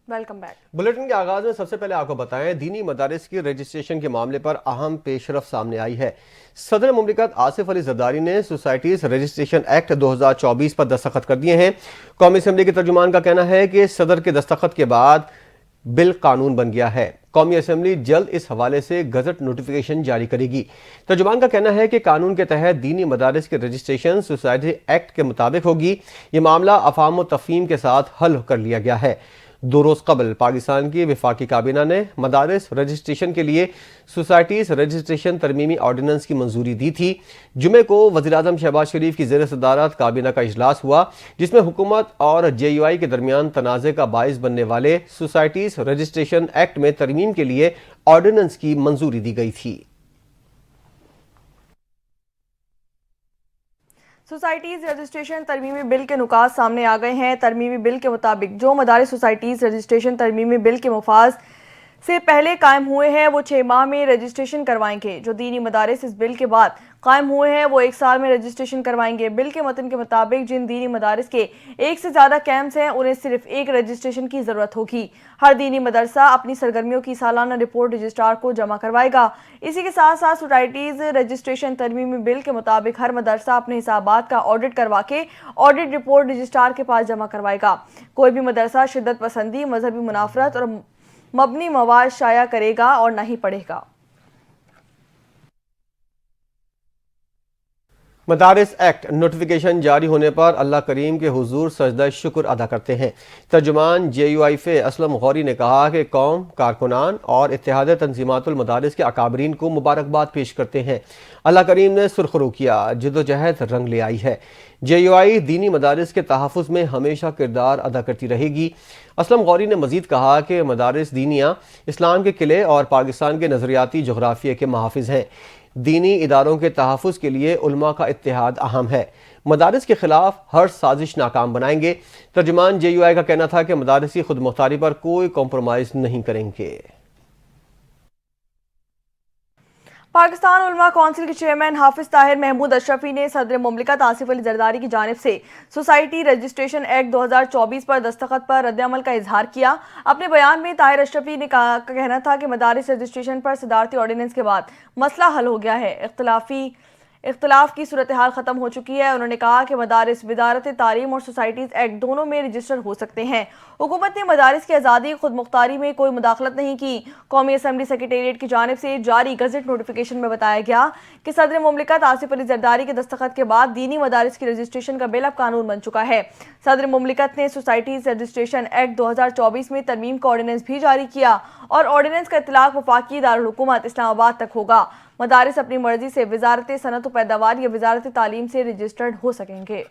Welcome back. Bulletin के आगाज में सबसे पहले आपको बताएं, दीनी मदारिस की रजिस्ट्रेशन के मामले पर अहम पेशरफ सामने आई है। सदर मुमलिकत आसिफ अली जरदारी ने सोसाइटीज रजिस्ट्रेशन एक्ट 2024 पर दस्तखत कर दिए हैं। कौमी असम्बली के तर्जुमान का कहना है कि सदर के दस्तखत के बाद बिल कानून बन गया है। कौमी असम्बली जल्द इस हवाले से गजट नोटिफिकेशन जारी करेगी। तर्जुमान का कहना है कि कानून के तहत दीनी मदारिस की रजिस्ट्रेशन सोसाइटी एक्ट के मुताबिक होगी। ये मामला अफाम व तफहीम के साथ हल कर लिया गया है। 2 रोज कबल पाकिस्तान की वफाकी काबीना ने मदारिस रजिस्ट्रेशन के लिए सोसाइटीज रजिस्ट्रेशन तरमीमी ऑर्डिनेंस की मंजूरी दी थी। जुमे को वज़ीर-ए-आज़म शहबाज शरीफ की ज़ेर सदारत काबीना का इजलास हुआ, जिसमें हुकूमत और JUI के दरमियान तनाज़े का बाइस बनने वाले सोसाइटीज रजिस्ट्रेशन एक्ट में तरमीम के लिए ऑर्डिनेंस की मंजूरी दी गई थी। सोसाइटीज रजिस्ट्रेशन तरमीमी बिल के नुकात सामने आ गए हैं। तरमीमी बिल के मुताबिक जो मदारिस सोसाइटीज रजिस्ट्रेशन तरमीमी बिल के मुफाज से पहले कायम हुए हैं वो 6 माह में रजिस्ट्रेशन करवाएंगे। जो दीनी मदारिस इस बिल के बाद कायम हुए हैं वो 1 साल में रजिस्ट्रेशन करवाएंगे। बिल के मतन के मुताबिक जिन दीनी मदारिस के 1 से ज़्यादा कैंप्स हैं उन्हें सिर्फ 1 रजिस्ट्रेशन की ज़रूरत होगी। हर दीनी मदरसा अपनी सरगर्मियों की सालाना रिपोर्ट रजिस्ट्रार को जमा करवाएगा। इसी के साथ साथ सोसाइटीज़ रजिस्ट्रेशन तरमीमी बिल के मुताबिक हर मदरसा अपने हिसाबात का ऑडिट करवा के ऑडिट रिपोर्ट रजिस्ट्रार के पास जमा करवाएगा। कोई भी मदरसा शिद्दत पसंदी, मजहबी मुनाफरत और मबनी मवाद शाया करेगा और नहीं पढ़ेगा। मदारिस एक्ट नोटिफिकेशन जारी होने पर अल्लाह करीम के हुजूर सजदा शुक्र अदा करते हैं। तर्जुमान JUI असलम गौरी ने कहा कि कौम, कारकुनान और इत्तेहाद तंजीमातुल मदारिस के अकाबरीन को मुबारकबाद पेश करते हैं। अल्लाह करीम ने सुरखरू किया, जदोजहद रंग ले आई है। JUI दीनी मदारिस के तहफ़्फ़ुज़ में हमेशा किरदार अदा करती रहेगी। असलम गौरी ने मजीद कहा कि मदारिस दीनिया इस्लाम के किले और पाकिस्तान के नज़रियाती जोग्राफिया के महाफिज हैं। दीनी इदारों के तहफ़्फ़ुज़ के लिए उलमा का इत्तेहाद अहम है। मदारिस के खिलाफ हर साजिश नाकाम बनाएंगे। तर्जुमान JUI का कहना था कि मदारिसी खुद मुख्तारी पर कोई कॉम्प्रोमाइज़ नहीं करेंगे। पाकिस्तान उलमा कौंसिल के चेयरमैन हाफिज ताहिर महमूद अशरफी ने सदर मुमलिकत आसिफ अली जरदारी की जानिब से सोसाइटी रजिस्ट्रेशन एक्ट 2024 पर दस्तखत पर रद्द-ए-अमल का इजहार किया। अपने बयान में ताहिर अशरफी ने कहना था कि मदारिस रजिस्ट्रेशन पर सदारती ऑर्डिनेंस के बाद मसला हल हो गया है, इख्तलाफ की सूरत हाल खत्म हो चुकी है। उन्होंने कहा कि मदारिस वजारत तालीम और सोसाइटीज एक्ट दोनों में रजिस्टर हो सकते हैं। हुकूमत ने मदारिस की आज़ादी खुद मुख्तारी में कोई मुदाखलत नहीं की। कौमी असम्बली सेक्रेटेरिएट की जानिब से जारी गजट नोटिफिकेशन में बताया गया कि सदर मुमलिकत आसिफ अली जरदारी के दस्तखत के बाद दीनी मदारिस की रजिस्ट्रेशन का बिल अब कानून बन चुका है। सदर मुमलिकत ने सोसाइटीज रजिस्ट्रेशन एक्ट 2024 में तरमीम का ऑर्डिनेंस भी जारी किया और ऑर्डिनेंस का इतलाक वफाकी दारुल हुकूमत इस्लामाबाद तक होगा। मदारिस अपनी मर्जी से वजारत सनत व पैदावार या वजारत तालीम से रजिस्टर्ड हो सकेंगे।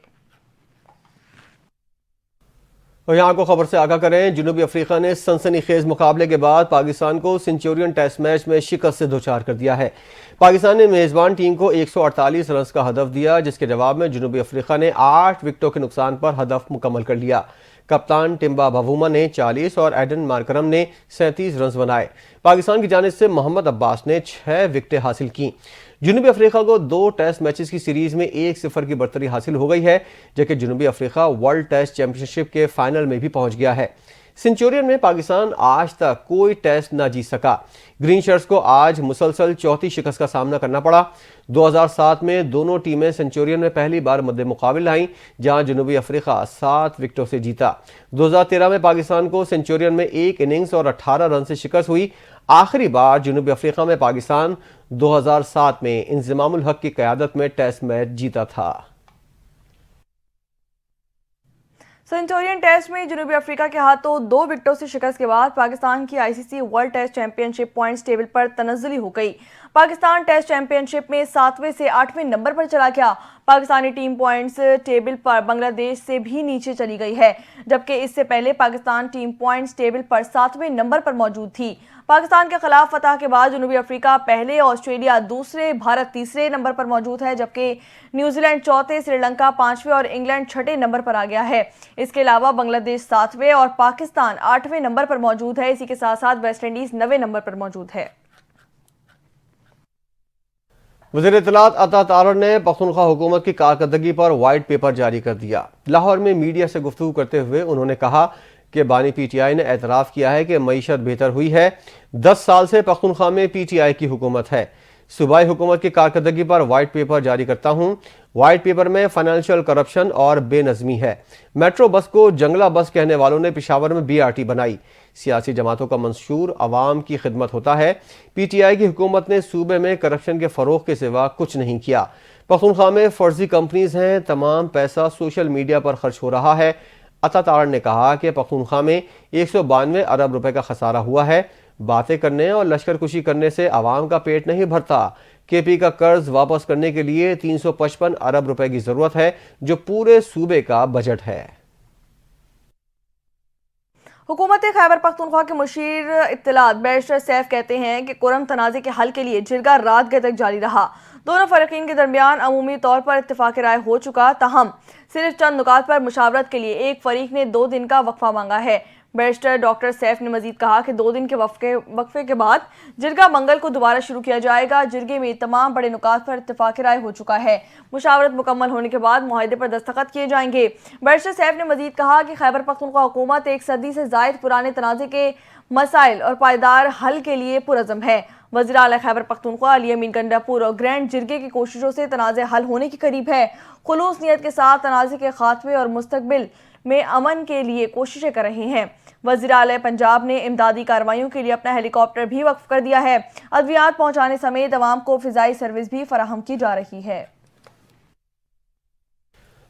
और यहाँ को खबर से आगाह करें, जनूबी अफ्रीका ने सनसनीखेज मुकाबले के बाद पाकिस्तान को सेंचुरियन टेस्ट मैच में शिकस्त से दोचार कर दिया है। पाकिस्तान ने मेज़बान टीम को 148 रन का हदफ दिया, जिसके जवाब में जनूबी अफ्रीका ने 8 विकेटों के नुकसान पर हदफ मुकम्मल कर लिया। कप्तान टिम्बा बवूमा ने 40 और एडन मार्करम ने 37 रन बनाए। पाकिस्तान की जानिब से मोहम्मद अब्बास ने 6 विकेटें हासिल की। जनूबी अफ्रीका को 2 टेस्ट मैचेस की सीरीज में 1-0 की बढ़तरी हासिल हो गई है, जबकि जनूबी अफ्रीका वर्ल्ड टेस्ट चैंपियनशिप के फाइनल में भी पहुंच गया है। सेंचुरियन में पाकिस्तान आज तक कोई टेस्ट ना जीत सका। ग्रीन शर्ट्स को आज मुसलसल चौथी शिकस्त का सामना करना पड़ा। 2007 में दोनों टीमें सेंचुरियन में पहली बार मद्दे मुकाबिल आईं, जहां जनूबी अफ्रीका 7 विकेटों से जीता। 2013 में पाकिस्तान को सेंचुरियन में 1 इनिंग्स और 18 रन से शिकस्त हुई। आखिरी बार जनूबी अफ्रीका में पाकिस्तान 2007 में इंज़मामुल हक की क़यादत में टेस्ट मैच जीता था। सेंचुरियन टेस्ट में जनूबी अफ्रीका के हाथों 2 विकेटों से शिकस्त के बाद पाकिस्तान की ICC world test championship points table पर तनज़्ज़ुली हो गई। पाकिस्तान टेस्ट चैंपियनशिप में 7वें से 8वें नंबर पर चला गया। पाकिस्तानी टीम पॉइंट्स टेबल पर बांग्लादेश से भी नीचे चली गई है, जबकि इससे पहले पाकिस्तान टीम पॉइंट्स टेबल पर 7वें नंबर पर मौजूद थी। पाकिस्तान के खिलाफ फतह के बाद जनूबी अफ्रीका पहले, ऑस्ट्रेलिया दूसरे, भारत तीसरे नंबर पर मौजूद है, जबकि न्यूजीलैंड चौथे, श्रीलंका 5वें और इंग्लैंड 6ठे नंबर पर आ गया है। इसके अलावा बांग्लादेश 7वें और पाकिस्तान 8वें नंबर पर मौजूद है। इसी के साथ साथ वेस्ट इंडीज 9वें नंबर पर मौजूद है। वज़ीर इत्तलात अता तारड़ ने पख्तूनख्वा हुकूमत की कारकर्दगी पर वाइट पेपर जारी कर दिया। लाहौर में मीडिया से गुफ्तगू करते हुए उन्होंने कहा के बानी PTI ने एतराफ़ किया है कि मईशत बेहतर हुई है। 10 साल से पख्तूनख्वा में PTI की हुकूमत है। सूबाई हुकूमत की कारकर्दगी पर वाइट पेपर जारी करता हूँ। वाइट पेपर में फाइनेंशियल करप्शन और बेनज़मी है। मेट्रो बस को जंगला बस कहने वालों ने पेशावर में BRT बनाई। सियासी जमातों का मंशूर अवाम की खिदमत होता है। PTI की हुकूमत ने सूबे में करप्शन के फ़रोग के सिवा कुछ नहीं किया। पख्तूनख्वा में फर्जी कंपनीज हैं, तमाम पैसा सोशल मीडिया पर खर्च हो रहा है। अता तारड़ ने कहा कि पख्तूनख्वा में 192 अरब रुपए का खसारा हुआ है। बातें करने और लश्कर कुशी करने से आवाम का पेट नहीं भरता। KP का कर्ज वापस करने के लिए 355 अरब रुपए की जरूरत है, जो पूरे सूबे का बजट है। हुकूमत खैबर पख्तूनख्वा के मुशीर इत्तलात बैरिस्टर सैफ कहते हैं कि कुरम तनाज़े के हल के लिए जिरगा रात गए तक जारी रहा। दोनों फरीकीन के दरमियान अमूमी तौर पर इत्तेफाक राय हो चुका, ताहम सिर्फ चंद नुकात पर मुशावरत के लिए एक फरीक ने 2 दिन का वक्फा मांगा है। बैरिस्टर डॉक्टर सैफ ने मजीद कहा कि 2 दिन के वक्फे के बाद जिरगा मंगल को दोबारा शुरू किया जाएगा। जिरगे में तमाम बड़े नुकात पर इत्तेफाक राय हो चुका है। मुशावरत मुकम्मल होने के बाद मुआहदे पर दस्तखत किए जाएंगे। बैरिस्टर सैफ ने मजीद कहा कि खैबर पख्तूनख्वा हुकूमत 1 सदी से जायद पुराने तनाज़े के मसाइल और पायदार हल के लिए पुरज़म है। वज़ीर आला खैबर पख्तूनख्वा अली अमीन गंडापुर और ग्रैंड जिरगे की कोशिशों से तनाज़े हल होने के करीब है। खुलूस नियत के साथ तनाज़े के खात्मे और मुस्तकबिल में अमन के लिए कोशिशें कर रहे हैं। वज़ीर आला पंजाब ने इमदादी कार्रवाइयों के लिए अपना हेलीकॉप्टर भी वक्फ कर दिया है। अद्वियात पहुँचाने समेत अवाम को फ़िज़ाई सर्विस भी फराहम की जा रही है।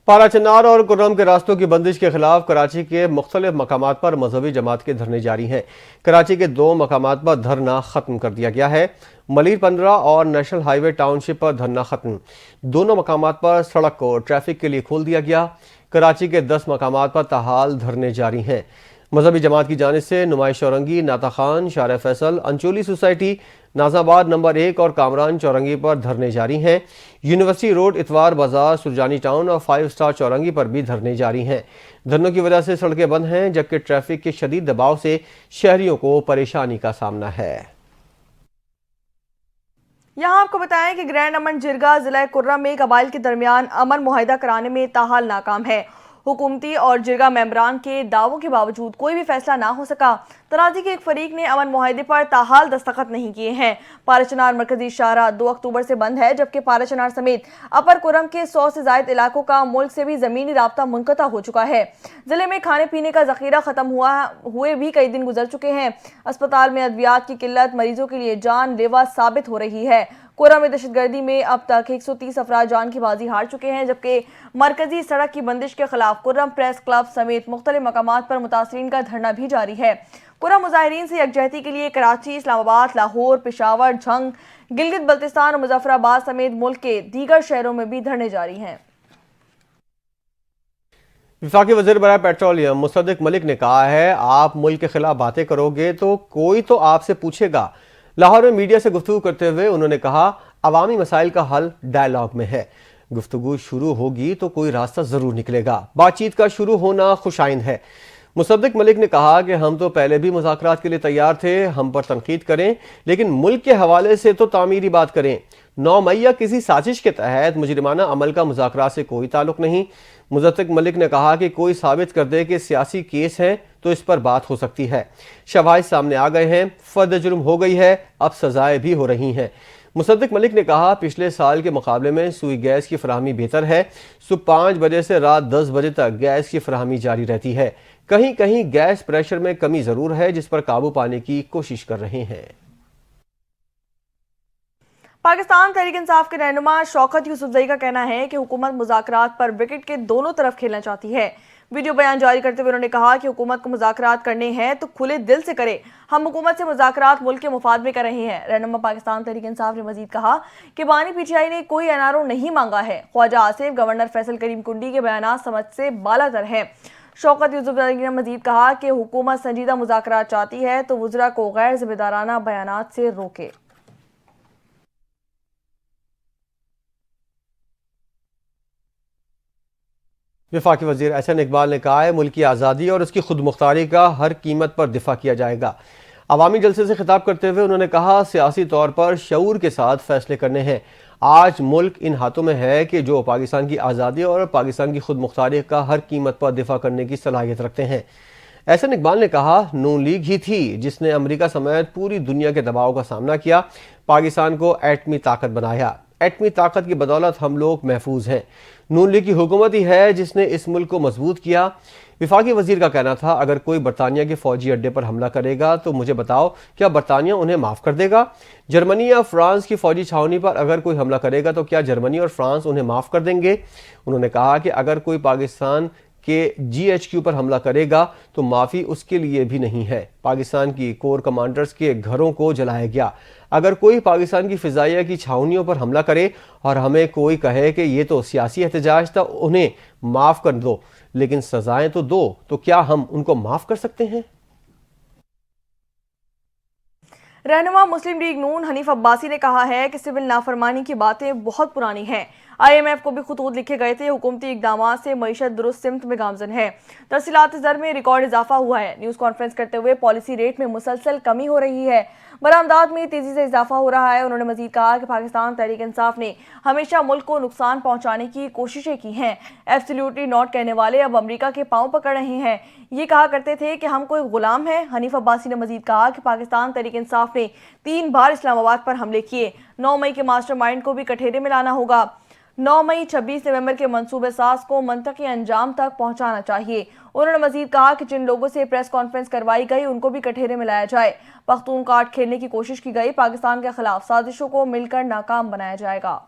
पारा चन्नार और कुर्रम के रास्तों की बंदिश के खिलाफ कराची के मुख्तलिफ मकामात पर मजहबी जमात के धरने जारी हैं। कराची के 2 मकामात पर धरना खत्म कर दिया गया है। मलिर 15 और नेशनल हाईवे टाउनशिप पर धरना खत्म। दोनों मकामात पर सड़क को ट्रैफिक के लिए खोल दिया गया। कराची के 10 मकामात पर ताहाल धरने जारी हैं। मजहबी जमात की जानिब से नुमाइश चौरंगी, नाता खान, शार फैसल, अंचोली सोसाइटी, नाजाबाद नंबर 1 और कामरान चौरंगी पर धरने जारी हैं। यूनिवर्सिटी रोड, इतवार बाजार, सुरजानी टाउन और 5 स्टार चौरंगी पर भी धरने जारी हैं। धरनों की वजह से सड़कें बंद हैं, जबकि ट्रैफिक के शदीद दबाव से शहरियों को परेशानी का सामना है। यहाँ आपको बताएं कि ग्रैंड अमन जिरगा जिला कुर्रम में कबाइल के दरमियान अमन मुआहिदा कराने में ताहाल नाकाम है। हुकूमती और जिरगा मेंबरान के दावों के बावजूद कोई भी फैसला ना हो सका। तनाज़े के एक फरीक ने अमन मुआहिदे पर ताहाल दस्तखत नहीं किए हैं। पाराचनार मरकजी शाहरा 2 अक्टूबर से बंद है, जबकि पाराचनार समेत अपर कुरम के 100 से जायद इलाकों का मुल्क से भी ज़मीनी राब्ता मुनक़ता हो चुका है। जिले में खाने पीने का ज़ख़ीरा ख़त्म हुए भी कई दिन गुजर चुके हैं। अस्पताल में अद्वियात की किल्लत मरीजों के लिए जानलेवा साबित हो रही है। कोरा में दहशतगर्दी में अब तक 130 अफराद जान की बाजी हार चुके हैं, जबकि मरकजी सड़क की बंदिश के खिलाफ कुर्रम प्रेस क्लब समेत मुख्तलिफ मकामात पर मुतासरीन का धरना भी जारी है। कुर्रम मुजाहिरीन से यकजहती के लिए कराची, इस्लामाबाद, लाहौर, पेशावर, झंग, गिलगित बल्तिस्तान और मुजफ्फराबाद समेत मुल्क के दीगर शहरों में भी धरने जारी हैं। वफाकी वज़ीर बराए पेट्रोलियम मुसद्दिक मलिक ने कहा है, आप मुल्क के खिलाफ बातें करोगे तो कोई तो आपसे पूछेगा। लाहौर में मीडिया से गुफ्तगू करते हुए उन्होंने कहा, अवामी मसाइल का हल डायलॉग में है। गुफ्तगू शुरू होगी तो कोई रास्ता जरूर निकलेगा। बातचीत का शुरू होना खुशाइंद है। मुसद्दिक मलिक ने कहा कि हम तो पहले भी मुज़ाकरात के लिए तैयार थे, हम पर तनकीद करें, लेकिन मुल्क के हवाले से तो तामीरी बात करें। 9 मई या किसी साजिश के तहत मुजरिमाना अमल का मुज़ाकरात से कोई ताल्लुक नहीं। मुसद्दिक मलिक ने कहा कि कोई साबित कर दे कि सियासी केस है तो इस पर बात हो सकती है। शवाहिद सामने आ गए हैं, फर्द जुर्म हो गई है, अब सजाएं भी हो रही हैं। मुसद्दिक मलिक ने कहा, पिछले साल के मुकाबले में सुई गैस की फराहमी बेहतर है। सुबह 5 बजे से रात 10 बजे तक गैस की फराहमी जारी रहती है। कहीं कहीं गैस प्रेशर में कमी जरूर है, जिस पर काबू पाने की कोशिश कर रहे हैं। पाकिस्तान तहरीक इंसाफ के रहनुमा शौकत यूसुफजई का कहना है कि हुकूमत मुज़ाकरात पर विकेट के दोनों तरफ खेलना चाहती है। वीडियो बयान जारी करते हुए उन्होंने कहा कि हुकूमत को मुज़ाकरात करने हैं तो खुले दिल से करे। हम हुकूमत से मुज़ाकरात मुल्क के मुफाद में कर रहे हैं। रहनुमा पाकिस्तान तहरीक इंसाफ ने मजीद कहा कि बानी PTI ने कोई NRO नहीं मांगा है। ख्वाजा आसिफ, गवर्नर फैसल करीम कुंडी के बयान समझ से बालातर हैं। शौकत यूसुफजई ने मजीद कहा कि हुकूमत संजीदा मुज़ाकरात चाहती है तो वज़रा को गैर जिम्मेदाराना बयानात से रोके। वफाकी वज़ीर एहसन इकबाल ने कहा है, मुल्क की आज़ादी और उसकी खुद मुख्तारी का हर कीमत पर दिफा किया जाएगा। अवामी जलसे से खिताब करते हुए उन्होंने कहा, सियासी तौर पर शऊर के साथ फैसले करने हैं। आज मुल्क इन हाथों में है कि जो पाकिस्तान की आज़ादी और पाकिस्तान की खुद मुख्तारी का हर कीमत पर दिफा करने की सलाहियत रखते हैं। एहसन इकबाल ने कहा, नून लीग ही थी जिसने अमेरिका समेत पूरी दुनिया के दबाव का सामना किया, पाकिस्तान को एटमी ताकत बनाया। एटमी ताकत की बदौलत हम लोग महफूज हैं। नून लीग की हुकूमत ही है जिसने इस मुल्क को मजबूत किया। विफाकी वजीर का कहना था, अगर कोई बरतानिया के फौजी अड्डे पर हमला करेगा तो मुझे बताओ, क्या बरतानिया उन्हें माफ कर देगा? जर्मनी या फ्रांस की फौजी छावनी पर अगर कोई हमला करेगा तो क्या जर्मनी और फ्रांस उन्हें माफ कर देंगे? उन्होंने कहा कि अगर कोई पाकिस्तान के GHQ पर हमला करेगा तो माफ़ी उसके लिए भी नहीं है। पाकिस्तान की कोर कमांडर्स के घरों को जलाया गया। अगर कोई पाकिस्तान की फ़िज़ाइया की छावनियों पर हमला करे और हमें कोई कहे कि ये तो सियासी एहतजाज था, उन्हें माफ़ कर दो, लेकिन सज़ाएं तो दो, तो क्या हम उनको माफ़ कर सकते हैं? रहनुमा मुस्लिम लीग नून हनीफ अब्बासी ने कहा है कि सिविल नाफरमानी की बातें बहुत पुरानी हैं। IMF को भी खुतूत लिखे गए थे। हुकूमती इकदाम से मईशत दुरुस्त सिमत में गामजन है। तरसीलात ज़र में रिकॉर्ड इजाफा हुआ है। न्यूज़ कॉन्फ्रेंस करते हुए पॉलिसी रेट में मुसलसल कमी हो रही है। बरामदात में तेजी से इजाफा हो रहा है। उन्होंने मजीद कहा कि पाकिस्तान तहरीक इंसाफ ने हमेशा मुल्क को नुकसान पहुंचाने की कोशिशें की हैं। एब्सोल्युटली नॉट कहने वाले अब अमेरिका के पांव पकड़ रहे हैं। ये कहा करते थे कि हम कोई गुलाम हैं। हनीफ अब्बासी ने मजीद कहा कि पाकिस्तान तहरीक इंसाफ ने 3 बार इस्लामाबाद पर हमले किए। 9 मई के मास्टरमाइंड को भी कठेरे में लाना होगा। 9 मई 26 नवंबर के मंसूबे साज को मंतकी अंजाम तक पहुंचाना चाहिए। उन्होंने मजीद कहा कि जिन लोगों से प्रेस कॉन्फ्रेंस करवाई गई उनको भी कठेरे में लाया जाए। पख्तून कार्ड खेलने की कोशिश की गई। पाकिस्तान के खिलाफ साजिशों को मिलकर नाकाम बनाया जाएगा।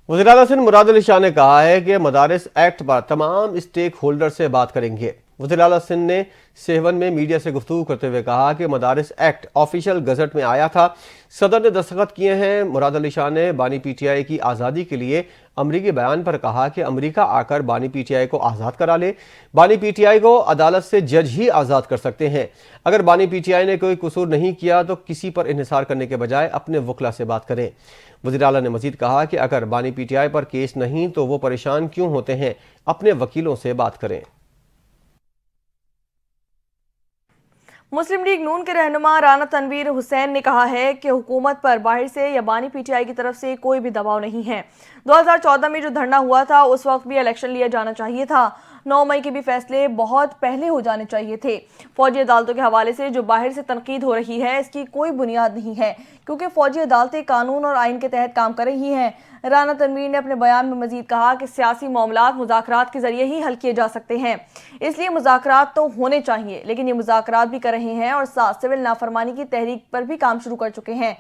वज़ीर आला सिंध मुराद अली शाह ने कहा है कि मदारिस एक्ट पर तमाम स्टेक होल्डर से बात करेंगे। वज़ीर आला सिंध ने सेवन में मीडिया से गुफ्तगू करते हुए कहा कि मदारिस एक्ट ऑफिशियल गजट में आया था, सदर ने दस्तखत किए हैं। मुराद अली शाह ने बानी PTI की आज़ादी के लिए अमरीकी बयान पर कहा कि अमरीका आकर बानी PTI को आज़ाद करा ले। बानी PTI को अदालत से जज ही आज़ाद कर सकते हैं। अगर बानी PTI ने कोई कसूर नहीं किया तो किसी पर इन्हिसार करने के बजाय अपने वकला से बात करें। वज़ीर आला ने मजीद कहा कि अगर बानी PTI पर केस नहीं तो वो परेशान क्यों होते हैं, अपने वकीलों से बात करें। मुस्लिम लीग नून के रहनुमा राना तनवीर हुसैन ने कहा है कि हुकूमत पर बाहर से या बानी PTI की तरफ से कोई भी दबाव नहीं है। 2014 में जो धरना हुआ था उस वक्त भी इलेक्शन लिया जाना चाहिए था। 9 मई के भी फैसले बहुत पहले हो जाने चाहिए थे। फौजी अदालतों के हवाले से जो बाहर से तनकीद हो रही है इसकी कोई बुनियाद नहीं है, क्योंकि फौजी अदालतें कानून और आइन के तहत काम कर रही हैं। राना तनवीर ने अपने बयान में मजीद कहा कि सियासी मामलात मुज़ाकरात के जरिए ही हल किए जा सकते हैं, इसलिए मुज़ाकरात तो होने चाहिए, लेकिन ये मुज़ाकरात भी कर रहे हैं और साथ सिविल नाफरमानी की तहरीक पर भी काम शुरू कर चुके हैं।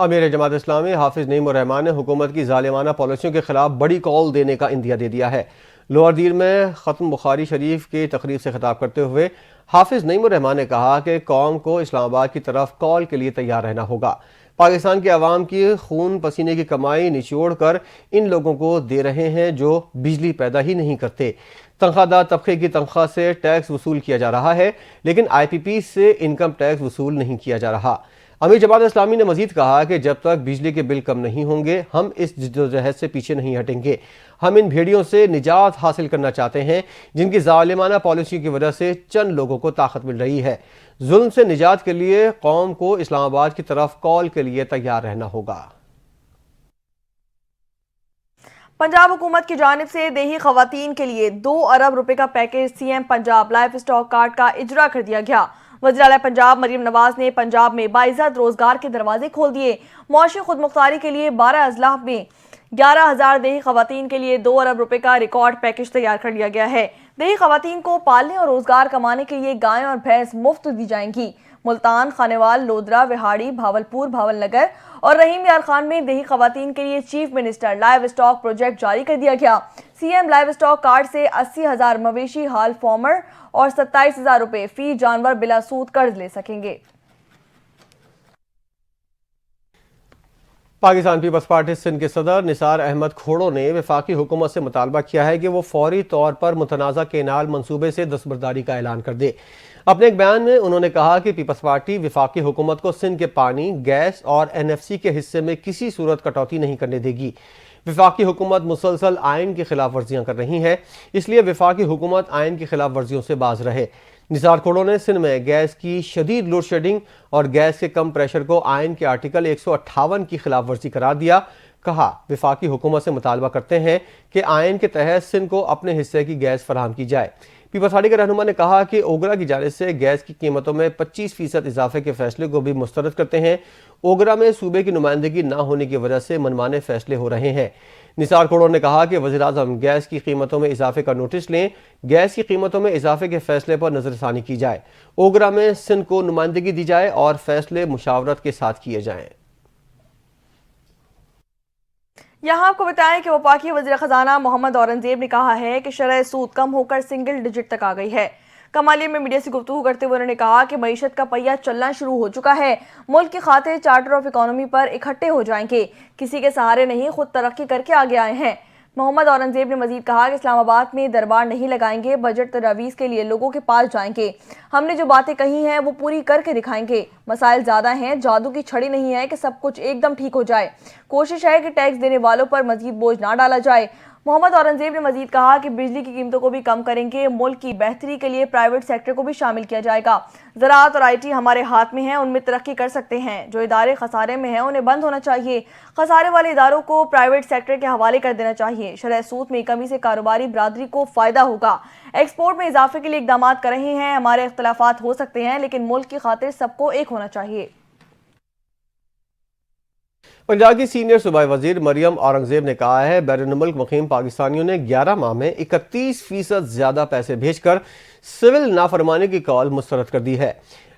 अमीर जमात इस्लामी हाफिज नईम रहमान ने हुकूमत की जालिमाना पॉलिसियों के खिलाफ बड़ी कॉल देने का इंदिया दे दिया है। लोअर दीर में ख़त्म बुखारी शरीफ की तकरीब से खिताब करते हुए हाफिज नईम रहमान ने कहा कि कौम को इस्लामाबाद की तरफ कॉल के लिए तैयार रहना होगा। पाकिस्तान के अवाम की खून पसीने की कमाई निचोड़ कर इन लोगों को दे रहे हैं जो बिजली पैदा ही नहीं करते। तनख्वाहदार तबके की तनख्वाह से टैक्स वसूल किया जा रहा है, लेकिन IPP से इनकम टैक्स वसूल नहीं किया जा रहा। अमीर जमात इस्लामी ने मजीद कहा कि जब तक बिजली के बिल कम नहीं होंगे हम इस जद्दोजहद से पीछे नहीं हटेंगे। हम इन भेड़ियों से निजात हासिल करना चाहते हैं जिनकी जालिमाना पॉलिसी की वजह से चंद लोगों को ताकत मिल रही है। जुल्म से निजात के लिए कौम को इस्लामाबाद की तरफ कॉल के लिए तैयार रहना होगा। पंजाब हुकूमत की जानिब से देही खवातीन के लिए 2 अरब रुपए का package CM Punjab life stock card का इजरा कर दिया गया। वज़ीर आला पंजाब मरियम नवाज ने पंजाब में बाइज़्ज़त रोजगार के दरवाजे खोल दिए। मुआशी खुदमुख्तारी के लिए 12 अजलाफ में 11,000 देही खवातीन के लिए 2 अरब रुपए का रिकॉर्ड पैकेज तैयार कर लिया गया है। देही खवातीन को पालने और रोजगार कमाने के लिए गायें और भैंस मुफ्त दी जाएंगी। मुल्तान, खानेवाल, लोधरा, विहाड़ी, भावलपुर, भावलनगर और रहीम यार खान में देही खवातीन के लिए chief minister live stock project जारी कर दिया गया। CM लाइव स्टॉक कार्ड से 80,000 मवेशी हाल फार्मर और 27,000 रुपए फी जानवर बिला सूद कर्ज ले सकेंगे। पाकिस्तान पीपल्स पार्टी सिंध के सदर निसार अहमद खोड़ो ने वफाकी हुकूमत से मुतालबा किया है कि वो फौरी तौर पर मुतनाज़ा केनाल मंसूबे से दस्तबरदारी का ऐलान कर दे। अपने एक बयान में उन्होंने कहा कि पीपल्स पार्टी वफाकी हुकूमत को सिंध के पानी, गैस और NFC के हिस्से में किसी सूरत कटौती नहीं करने देगी। वफाकी हुकूमत मुसलसल आइन की खिलाफ वर्जियाँ कर रही है, इसलिए वफाकी हुकूमत आइन की खिलाफ वर्जियों से बाज रहे। निसार खोड़ो ने सिंध में गैस की शदीद लोड शेडिंग और गैस के कम प्रेशर को आइन के आर्टिकल 158 की खिलाफ वर्जी करार दिया। कहा, वफाकी हुकूमत से मुतालबा करते हैं कि आयन के तहत सिंध को अपने हिस्से की गैस फराहम की जाए। पीपल्स पार्टी के रहनुमा ने कहा कि ओगरा की जानिब से गैस की कीमतों में 25% इजाफे के फैसले को भी मुस्तरद करते हैं। ओगरा में सूबे की नुमाइंदगी न होने की वजह से मनमाने फैसले हो रहे हैं। निसार कोड़ो ने कहा कि वज़ीर-ए-आज़म गैस की कीमतों में इजाफे का नोटिस लें, गैस की कीमतों में इजाफे के फैसले पर नजरसानी की जाए, ओगरा में सिंध को नुमाइंदगी दी जाए और फैसले मुशावरत के साथ किए जाएं। यहाँ आपको बताएं कि वफाकी वज़ीर ख़ज़ाना मोहम्मद औरंगज़ेब ने कहा है कि शरह सूद कम होकर सिंगल डिजिट तक आ गई है। कमालिया में मीडिया से गुफ्तगू करते हुए उन्होंने कहा कि मईशत का पहिया चलना शुरू हो चुका है। मुल्क के खाते चार्टर ऑफ इकोनॉमी पर इकट्ठे हो जाएंगे, किसी के सहारे नहीं, खुद तरक्की करके आगे आए हैं। मोहम्मद औरंगज़ेब ने मजीद कहा कि इस्लामाबाद में दरबार नहीं लगाएंगे, बजट तजावीज़ के लिए लोगों के पास जाएंगे। हमने जो बातें कही हैं वो पूरी करके दिखाएंगे। मसाइल ज़्यादा हैं, जादू की छड़ी नहीं है कि सब कुछ एकदम ठीक हो जाए। कोशिश है कि टैक्स देने वालों पर मजीद बोझ ना डाला जाए। मोहम्मद औरंगज़ेब ने मजीद कहा कि बिजली की कीमतों को भी कम करेंगे। मुल्क की बेहतरी के लिए प्राइवेट सेक्टर को भी शामिल किया जाएगा। ज़राअत और IT हमारे हाथ में है, उनमें तरक्की कर सकते हैं। जो इदारे खसारे में हैं उन्हें बंद होना चाहिए। खसारे वाले इदारों को प्राइवेट सेक्टर के हवाले कर देना चाहिए। शरह सूद में कमी से कारोबारी बरादरी को फ़ायदा होगा। एक्सपोर्ट में इजाफे के लिए इकदाम कर रहे हैं। हमारे इख्तलाफात हो सकते हैं, लेकिन मुल्क की खातिर सबको एक होना चाहिए। पंजाब की सीनियर सूबाई वजीर मरियम औरंगजेब ने कहा है, बैरून मुल्क मुकीम पाकिस्तानियों ने 11 माह में 31% ज्यादा पैसे भेजकर सिविल नाफरमानी की कॉल मुस्तरद कर दी है।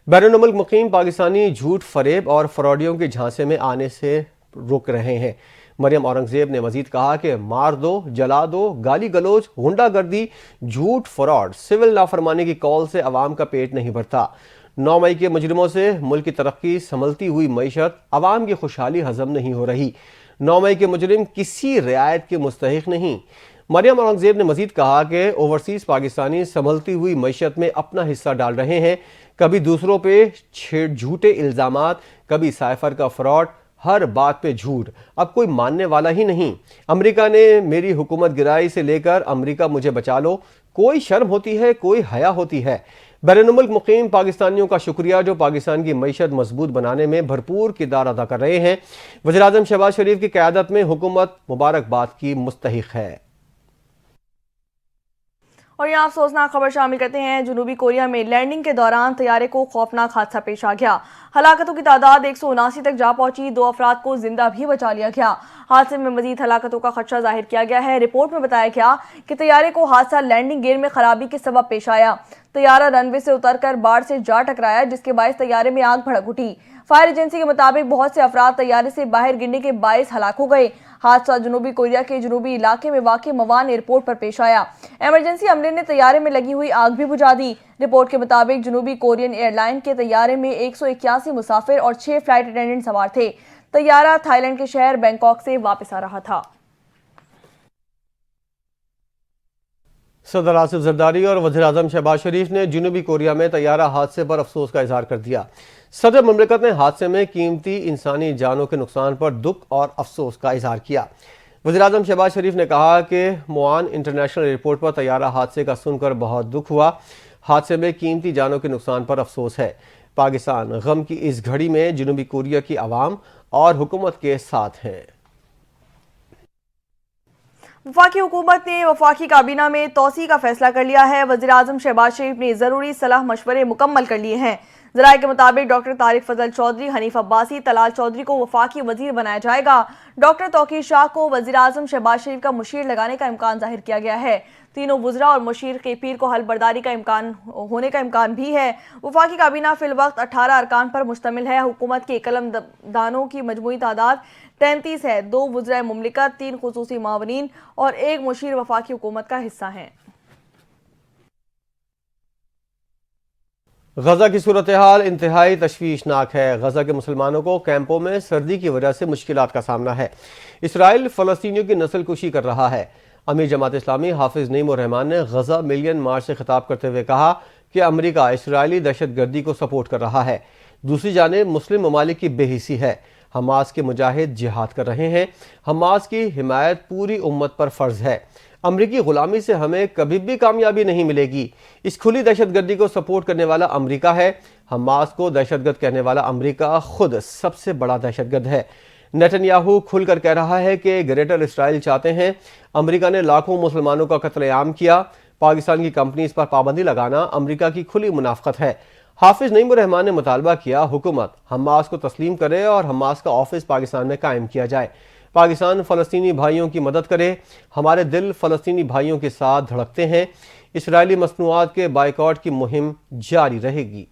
बैरून मुल्क मुकीम पाकिस्तानी झूठ, फरेब और फ्रॉडियों के झांसे में आने से रुक रहे हैं। मरियम औरंगजेब ने मजीद कहा कि मार दो, जला दो, गाली गलोच, गुंडागर्दी, झूठ, फ्रॉड, सिविल नाफरमानी की कॉल से अवाम का पेट नहीं भरता। 9 मई के मुजरिमों से मुल्क की तरक्की, संभलती हुई मईशत, अवाम की खुशहाली हजम नहीं हो रही। 9 मई के मुजरिम किसी रियायत के मुस्तहिक नहीं। मरियम औरंगजेब ने मजीद कहा कि ओवरसीज पाकिस्तानी संभलती हुई मईशत में अपना हिस्सा डाल रहे हैं। कभी दूसरों पे झूठे इल्जामात, कभी साइफर का फ्रॉड, हर बात पे झूठ। अब कोई मानने वाला ही नहीं। अमेरिका ने मेरी हुकूमत गिराई से लेकर अमेरिका मुझे बचा लो, कोई शर्म होती है, कोई हया होती है। बैरून मुल्क मुकीम पाकिस्तानियों का शुक्रिया जो पाकिस्तान की मईशत मजबूत बनाने में भरपूर किरदार अदा कर रहे हैं। वज़ीर-ए-आज़म शहबाज शरीफ की क़यादत में हुकूमत मुबारकबाद की मुस्तहिक है। और यहाँ अफसोसनाक खबर शामिल करते हैं। जनूबी कोरिया में लैंडिंग के दौरान तैयारे को खौफनाक हादसा पेश आ गया। हलाकतों की तादाद 179 तक जा पहुंची। 2 अफराद को जिंदा भी बचा लिया गया। हादसे में मजीद हलाकतों का खदशा जाहिर किया गया है। रिपोर्ट में बताया गया कि तैयारे को हादसा लैंडिंग गियर में खराबी के सबब पेश आया। तैयारा रनवे से उतरकर बाढ़ से जा टकराया, जिसके बायस तैयारे में आग भड़क उठी। फायर एजेंसी के मुताबिक बहुत से अफराद तैयारे से बाहर गिरने के बायस हलाक हो गए। हादसा जनूबी कोरिया के जनूबी इलाके में वाक़ मवान एयरपोर्ट पर पेश आया। इमरजेंसी अमले ने तैयारे में लगी हुई आग भी बुझा दी। रिपोर्ट के मुताबिक जनूबी कोरियन एयरलाइन के तैयारे में 181 मुसाफिर और 6 फ्लाइट अटेंडेंट सवार थे। तैयारा थाईलैंड के शहर बैंकॉक से वापस आ रहा था। सदर आसिफ जरदारी और वज़ीर-ए-आज़म शहबाज शरीफ ने जनूबी कोरिया में तैयारा हादसे पर अफसोस का इजहार कर दिया। सदर मुमलिकत ने हादसे में कीमती इंसानी जानों के नुकसान पर दुख और अफसोस का इजहार किया। वज़ीर-ए-आज़म शहबाज शरीफ ने कहा कि मुआन इंटरनेशनल एयरपोर्ट पर तैयारा हादसे का सुनकर बहुत दुख हुआ। हादसे में कीमती जानों के नुकसान पर अफसोस है। पाकिस्तान गम की इस घड़ी में जनूबी कोरिया की आवाम और हुकूमत के साथ हैं। वफाकी हुकूमत ने वफाकी काबीना में तोसी का फैसला कर लिया है। वज़ीर-ए-आज़म शहबाज शरीफ ने ज़रूरी सलाह मशवरे मुकम्मल कर लिए हैं। ज़राए के मुताबिक डॉक्टर तारिक फजल चौधरी, हनीफ अब्बासी, तलाल चौधरी को वफाकी वजीर बनाया जाएगा। डॉक्टर तौकीर शाह को वज़ीर-ए-आज़म शहबाज शरीफ का मुशीर लगाने का इम्कान जाहिर किया गया है। तीनों वुज़रा और मुशीर के पीर को हलबर्दारी का इम्कान होने का इम्कान भी है। वफाकी काबीना फिलवक्त 18 अरकान पर मुश्तमिल है। हुकूमत के कलमदानों की मजमूई तादाद 33 है। 2 वुज़राए मुमलिकत, 3 खुसूसी मावनीन और 1 मुशीर वफाकी हुकूमत का हिस्सा हैं। गजा की सूरत हाल इंतहाई तशवीशनाक है। गजा के मुसलमानों को कैंपों में सर्दी की वजह से मुश्किलात का सामना है। इसराइल फ़लस्तीनियों की नस्ल कुशी कर रहा है। अमीर जमात इस्लामी हाफिज नईम उर रहमान ने गजा मिलियन मार्च से खिताब करते हुए कहा कि अमरीका इसराइली दहशत गर्दी को सपोर्ट कर रहा है। दूसरी जानिब मुस्लिम ममालिक की बेहिसी है। हमास के मुजाहिद जिहाद कर रहे हैं। हमास की हिमायत पूरी उम्मत पर फ़र्ज है। अमरीकी गुलामी से हमें कभी भी कामयाबी नहीं मिलेगी। इस खुली दहशतगर्दी को सपोर्ट करने वाला अमरीका है। हमास को दहशतगर्द कहने वाला अमरीका खुद सबसे बड़ा दहशतगर्द है। नेतन्याहू खुलकर कह रहा है कि ग्रेटर इसराइल चाहते हैं। अमेरिका ने लाखों मुसलमानों का कत्लेआम किया। पाकिस्तान की कंपनीज पर पाबंदी लगाना अमेरिका की खुली मुनाफकत है। हाफिज नईम उर रहमान ने मुतालबा किया, हुकूमत हमास को तस्लीम करे और हमास का ऑफिस पाकिस्तान में कायम किया जाए। पाकिस्तान फ़लस्तीनी भाइयों की मदद करे। हमारे दिल फ़लस्तीनी भाइयों के साथ धड़कते हैं। इसराइली मसनूआत के बाइकआउट की मुहिम जारी रहेगी।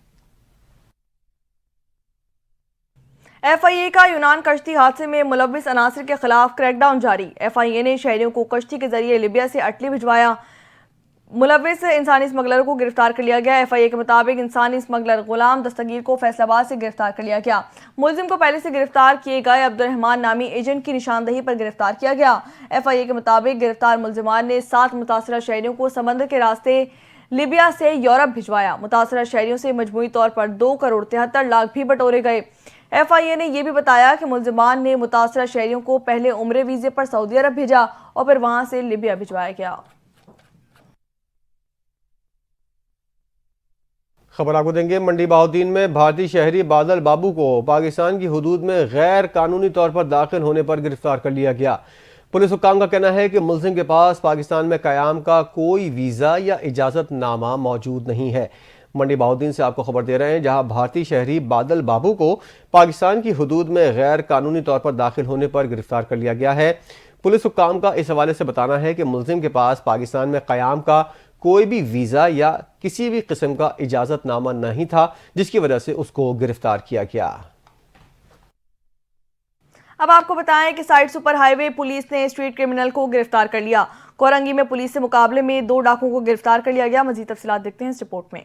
FIA का यूनान कश्ती हादसे में मुलव्विस अनासर के खिलाफ क्रैकडाउन जारी। FIA ने शहरियों को कश्ती के जरिए लीबिया से अटली भिजवाया। मुलव्विस इंसानी स्मगलरों को गिरफ्तार कर लिया गया। FIA के मुताबिक इंसानी स्मगलर गुलाम दस्तगीर को फैसलाबाद से गिरफ्तार कर लिया गया। मुलजिम को पहले से गिरफ्तार किए गए अब्दुर्रहमान नामी एजेंट की निशानदही पर गिरफ्तार किया गया। FIA के मुताबिक गिरफ्तार मुलजिमान ने 7 मुतासरा शहरियों को समंदर के रास्ते लीबिया से यूरोप भिजवाया। मुतासरा शहरियों से मजमूई तौर पर 2 करोड़ 73 लाख भी बटोरे गए। FIA ने यह भी बताया कि मुलजिमान ने मुतासरा शहरियों को पहले उम्रे वीजे पर सऊदी अरब भेजा और फिर वहां से लीबिया भिजवाया गया। खबर आपको देंगे। मंडी बहाउद्दीन में भारतीय शहरी बादल बाबू को पाकिस्तान की हुदूद में गैर कानूनी तौर पर दाखिल होने पर गिरफ्तार कर लिया गया। पुलिस हुक्काम का कहना है कि मुलजिम के पास पाकिस्तान में कयाम का कोई वीज़ा या इजाज़तनामा मौजूद नहीं है। मंडी बहाउद्दीन से आपको खबर दे रहे हैं, जहां भारतीय शहरी बादल बाबू को पाकिस्तान की हुदूद में गैर कानूनी तौर पर दाखिल होने पर गिरफ्तार कर लिया गया है। पुलिस हुक्काम का इस हवाले से बताना है कि मुलजिम के पास पाकिस्तान में कयाम का कोई भी वीज़ा या किसी भी किस्म का इजाज़तनामा नहीं था, जिसकी वजह से उसको गिरफ्तार किया गया। अब आपको बताएं कि साइड सुपर हाईवे पुलिस ने स्ट्रीट क्रिमिनल को गिरफ्तार कर लिया। कोरंगी में पुलिस से मुकाबले में 2 डाकुओं को गिरफ्तार कर लिया गया। मजीद तफसीलात देखते हैं इस रिपोर्ट में।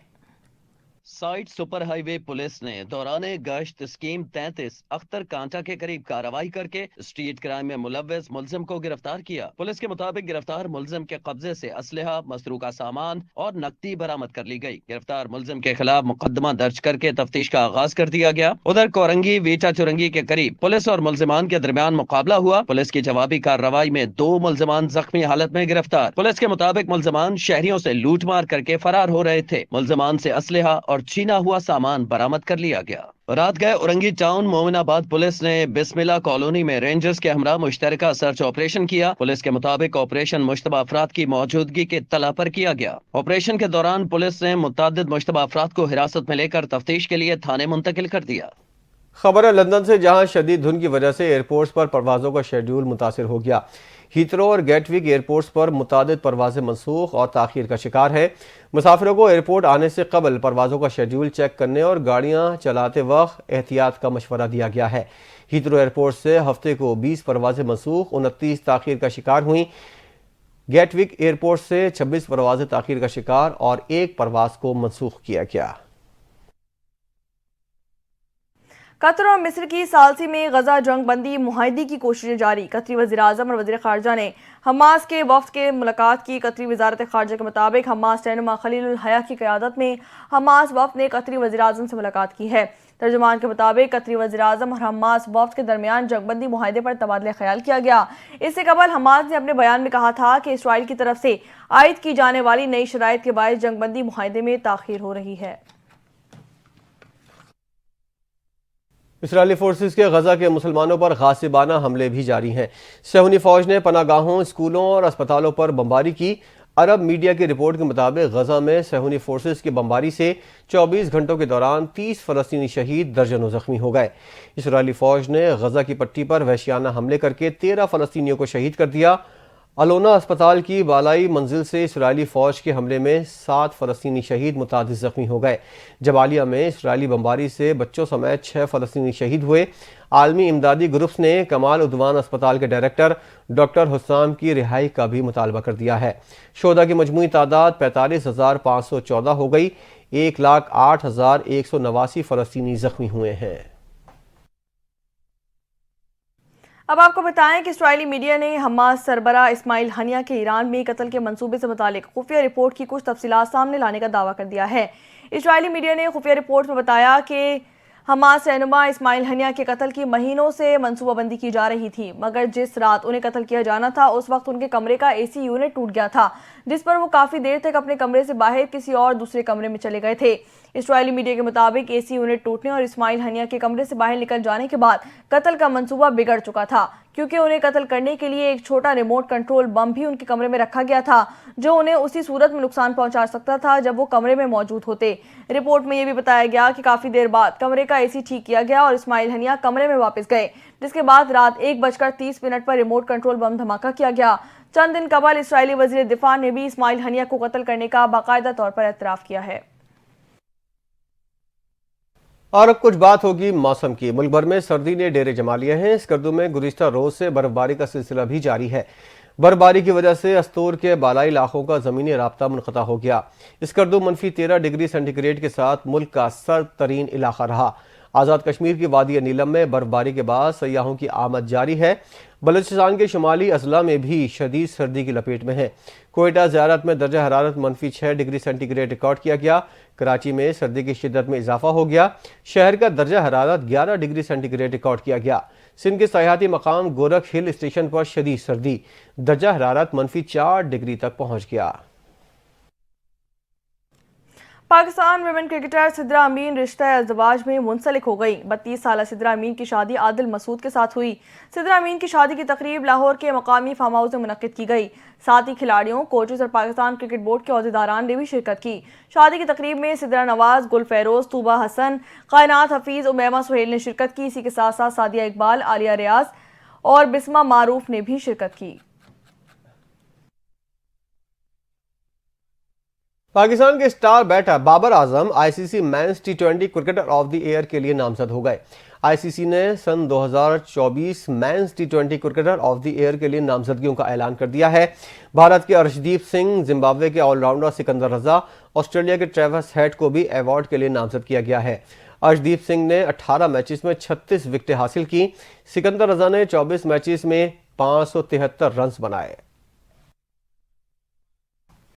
साइड सुपर हाईवे पुलिस ने दौरान गश्त स्कीम 33 अख्तर कांटा के करीब कार्रवाई करके स्ट्रीट क्राइम में मुलव्विस मुलजिम को गिरफ्तार किया। पुलिस के मुताबिक गिरफ्तार मुलजिम के कब्जे से असलहा, मसरूका सामान और नकदी बरामद कर ली गई। गिरफ्तार मुलजिम के खिलाफ मुकदमा दर्ज करके तफ्तीश का आगाज कर दिया गया। उधर कोरंगी वीटा चुरंगी के करीब पुलिस और मुलजिमान के दरमियान मुकाबला हुआ। पुलिस की जवाबी कार्रवाई में 2 मुलजिमान जख्मी हालत में गिरफ्तार। पुलिस के मुताबिक मुलजिमान शहरियों से लूट मार करके फरार हो रहे थे। मुलजिमान से असलहा और छीना हुआ सामान बरामद कर लिया गया। रात गए औरंगी टाउन मोमिनाबाद पुलिस ने बिस्मिल्ला कॉलोनी में रेंजर्स के हमरा मुश्तरका सर्च ऑपरेशन किया। पुलिस के मुताबिक ऑपरेशन मुश्तबा अफराद की मौजूदगी के तला पर किया गया। ऑपरेशन के दौरान पुलिस ने मुतअद्दिद मुश्तबा अफराद को हिरासत में लेकर तफ्तीश के लिए थाने मुंतकिल कर दिया। खबर है लंदन से, जहां शदीद धुंध की वजह से एयरपोर्ट्स पर परवाजों का शेड्यूल मुतासिर हो गया। हीथ्रो और गेटविक एयरपोर्ट्स पर मुतादिद परवाजें मनसूख और ताखीर का शिकार है। मुसाफिरों को एयरपोर्ट आने से कबल परवाजों का शेड्यूल चेक करने और गाड़ियां चलाते वक्त एहतियात का मशवरा दिया गया है। हीथ्रो एयरपोर्ट से हफ्ते को 20 परवाजें मनसूख, 29 ताखीर का शिकार हुई। गेटविक एयरपोर्ट से 26 परवाजें ताखीर का शिकार और 1 परवाज को मनसूख किया गया। कतर और मिस्र की सालसी में गजा जंग बंदी मुआहदे की कोशिशें जारी। कतरी वज़ीर-ए-आज़म और वज़ीर ख़ारजा ने हमास के वफ़द के मुलाकात की। कतरी वज़ारत ख़ारजा के मुताबिक हमास रहनुमा खलीलुल हया की क़यादत में हमास वफ़द ने कतरी वज़ीर-ए-आज़म से मुलाकात की है। तर्जुमान के मुताबिक कतरी वज़ीर-ए-आज़म और हमास वफ़द के दरमियान जंगबंदी मुआहदे पर तबादला ख्याल किया गया। इससे कबल हमास ने अपने बयान में कहा था कि इसराइल की तरफ से आयद की जाने वाली नई शराइत के बायस जंगबंदी मुआहदे में ताख़ीर हो रही है। इसराइली फोर्सेस के गजा के मुसलमानों पर गासिबाना हमले भी जारी हैं। सहूनी फौज ने पनागाहों, स्कूलों और अस्पतालों पर बमबारी की। अरब मीडिया की रिपोर्ट के मुताबिक गजा में सहूनी फोर्सेस की बमबारी से 24 घंटों के दौरान 30 फ़लस्तीनी शहीद, दर्जनों जख्मी हो गए। इसराइली फौज ने गजा की पट्टी पर वहशियाना हमले करके 13 फ़लस्तीनियों को शहीद कर दिया। अलोना अस्पताल की बालाई मंजिल से इसराइली फौज के हमले में 7 फ़लस्तीनी शहीद, मुतादिद जख्मी हो गए। जबालिया में इसराइली बमबारी से बच्चों समेत 6 फ़लस्तीनी शहीद हुए। आलमी इमदादी ग्रुप्स ने कमाल उद्वान अस्पताल के डायरेक्टर डॉक्टर हुस्साम की रिहाई का भी मुतालबा कर दिया है। शोधा की मजमूई तादाद 45,514 हो गई। 1,08,189 फ़लस्तीनी जख्मी हुए हैं। अब आपको बताएं कि इस्राइली मीडिया ने हमास सरबरा इस्माइल हनिया के ईरान में कत्ल के मंसूबे से मुतालिक खुफिया रिपोर्ट की कुछ तफसीलात सामने लाने का दावा कर दिया है। इस्राइली मीडिया ने खुफिया रिपोर्ट में बताया कि हमास रहनुमा इस्माइल हनिया के कत्ल की महीनों से मंसूबाबंदी की जा रही थी, मगर जिस रात उन्हें कत्ल किया जाना था उस वक्त उनके कमरे का एसी यूनिट टूट गया था, जिस पर वो काफी देर तक अपने कमरे से बाहर किसी और दूसरे कमरे में चले गए थे। इस्राएली मीडिया के मुताबिक एसी यूनिट टूटने और इस्माइल हनिया के कमरे से बाहर निकल जाने के बाद कत्ल का मंसूबा बिगड़ चुका था, क्योंकि उन्हें कत्ल करने के लिए एक छोटा रिमोट कंट्रोल बम भी उनके कमरे में रखा गया था, जो उन्हें उसी सूरत में नुकसान पहुंचा सकता था जब वो कमरे में मौजूद होते। रिपोर्ट में यह भी बताया गया कि काफी देर बाद कमरे का एसी ठीक किया गया और इस्माइल हनिया कमरे में वापस गए, जिसके बाद रात 1:30 पर रिमोट कंट्रोल बम धमाका किया गया। चंद दिन कबल इस्राएली वजीर दिफा ने भी इस्माइल हनिया को कत्ल करने का बाकायदा तौर पर एतराफ किया है। और अब कुछ बात होगी मौसम की। मुल्क भर में सर्दी ने डेरे जमा लिए हैं। स्कर्दू में गुज़िश्ता रोज से बर्फबारी का सिलसिला भी जारी है। बर्फबारी की वजह से अस्तूर के बालाई इलाकों का ज़मीनी राब्ता मुनक़ता हो गया। स्कर्दू -13 डिग्री सेंटीग्रेड के साथ मुल्क का सर्द तरीन इलाका रहा। आज़ाद कश्मीर की वादी नीलम में बर्फबारी के बाद सयाहों की आमद जारी है। बलूचिस्तान के शुमाली अजला में भी शदीद सर्दी की लपेट में है। कोयटा ज़ियारत में दर्जा हरारत -6 डिग्री सेंटीग्रेड रिकॉर्ड किया गया। कराची में सर्दी की शिद्दत में इजाफा हो गया। शहर का दर्जा हरारत 11 डिग्री सेंटीग्रेड रिकॉर्ड किया गया। सिंध के सयाहती मकाम गोरख हिल स्टेशन पर शदीद सर्दी, दर्जा हरारत -4 डिग्री तक पहुँच गया। पाकिस्तान विमेन क्रिकेटर सिद्रा अमीन रिश्ता अज़दवाज में मुंसलिक हो गई। 32 साल सिद्रा अमीन की शादी आदिल मसूद के साथ हुई। सिद्रा अमीन की शादी की तकरीब लाहौर के मकामी फार्म हाउस में मुनक्किद की गई। साथ ही खिलाड़ियों, कोचेस और पाकिस्तान क्रिकेट बोर्ड के अहदेदारान ने भी शिरकत की। शादी की तकरीब में सिद्रा नवाज, गुल फेरोज, तूबा हसन, कायनात हफीज, उमैमा सुहेल ने शिरकत की। इसी के साथ साथ सादिया इकबाल, आलिया रियाज और बिस्मा मारूफ ने भी शिरकत की। पाकिस्तान के star batter Babar Azam ICC men's T20 cricketer of the year के लिए नामजद हो गए। आईसीसी ने सन 2024 men's T20 cricketer of the year के लिए नामजदगियों का ऐलान कर दिया है। भारत के अर्शदीप सिंह, जिम्बाब्वे के ऑलराउंडर सिकंदर रजा, ऑस्ट्रेलिया के ट्रेविस हेड को भी अवार्ड के लिए नामजद किया गया है। अर्शदीप सिंह ने 18 मैचेस में 36 विकेटें हासिल की। सिकंदर रजा ने 24 मैचेस में 573 रन बनाए।